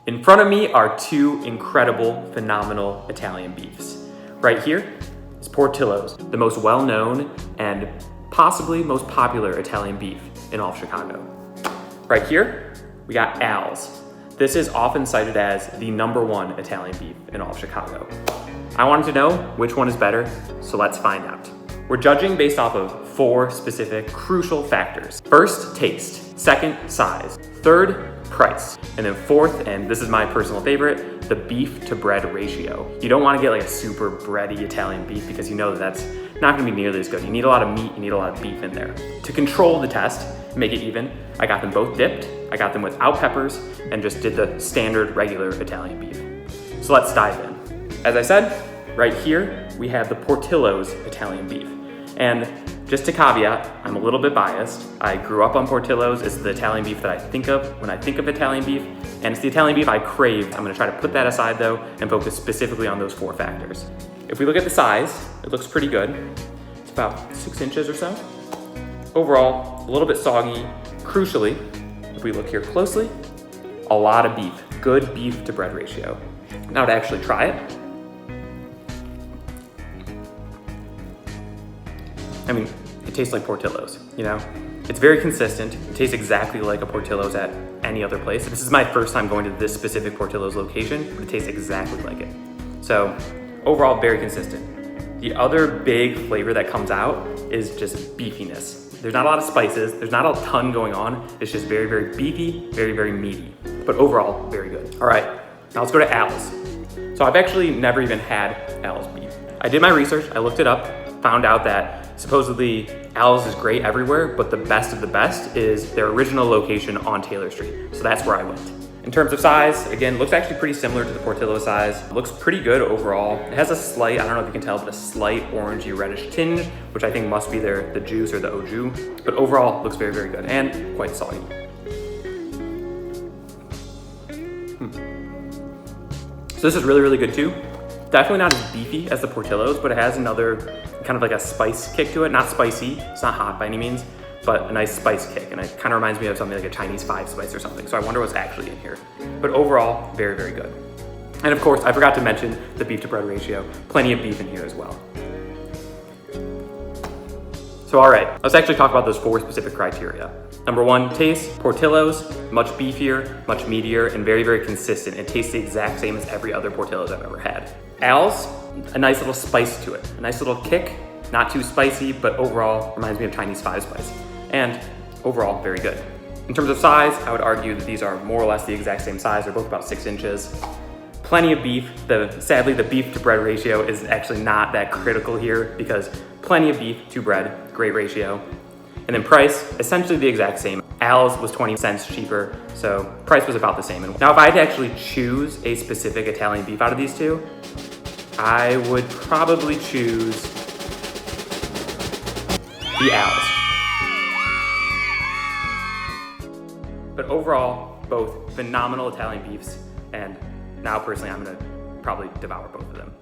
In front of me are two incredible, phenomenal Italian beefs. Right here is Portillo's, the most well-known and possibly most popular Italian beef in all of Chicago. Right here, we got Al's. This is often cited as the #1 Italian beef in all of Chicago. I wanted to know which one is better, so let's find out. We're judging based off of 4 specific crucial factors. First, taste. Second, size. Third, price. And then fourth, and this is my personal favorite, the beef to bread ratio. You don't want to get like a super bready Italian beef because you know that that's not going to be nearly as good. You need a lot of meat, you need a lot of beef in there. To control the test, make it even, I got them both dipped, I got them without peppers, and just did the standard regular Italian beef. So let's dive in. As I said, right here, we have the Portillo's Italian beef. And just to caveat, I'm a little bit biased. I grew up on Portillo's. It's the Italian beef that I think of when I think of Italian beef, and it's the Italian beef I crave. I'm gonna try to put that aside though and focus specifically on those 4 factors. If we look at the size, it looks pretty good. It's about 6 inches or so. Overall, a little bit soggy. Crucially, if we look here closely, a lot of beef. Good beef to bread ratio. Now to actually try it, I mean, it tastes like Portillo's, you know? It's very consistent. It tastes exactly like a Portillo's at any other place. This is my first time going to this specific Portillo's location, but it tastes exactly like it. So overall, very consistent. The other big flavor that comes out is just beefiness. There's not a lot of spices. There's not a ton going on. It's just very, very beefy, very, very meaty, but overall, very good. All right, now let's go to Al's. So I've actually never even had Al's beef. I did my research, I looked it up, found out that supposedly Al's is great everywhere, but the best of the best is their original location on Taylor Street. So that's where I went. In terms of size, again, looks actually pretty similar to the Portillo size. Looks pretty good overall. It has a slight, I don't know if you can tell, but a slight orangey reddish tinge, which I think must be the juice or the au jus. But overall, looks very, very good and quite soggy. So this is really, really good too. Definitely not as beefy as the Portillo's, but it has another kind of like a spice kick to it. Not spicy, it's not hot by any means, but a nice spice kick. And it kind of reminds me of something like a Chinese 5 spice or something. So I wonder what's actually in here. But overall, very, very good. And of course, I forgot to mention the beef to bread ratio. Plenty of beef in here as well. So all right, let's actually talk about those 4 specific criteria. #1, taste. Portillo's, much beefier, much meatier, and very, very consistent. It tastes the exact same as every other Portillo's I've ever had. Al's, a nice little spice to it. A nice little kick, not too spicy, but overall reminds me of Chinese 5 spice. And overall, very good. In terms of size, I would argue that these are more or less the exact same size. They're both about 6 inches. Plenty of beef. Sadly, the beef to bread ratio is actually not that critical here because plenty of beef to bread, great ratio. And then price, essentially the exact same. Al's was 20 cents cheaper, so price was about the same. Now, if I had to actually choose a specific Italian beef out of these 2, I would probably choose the Al's. But overall, both phenomenal Italian beefs, and now personally, I'm gonna probably devour both of them.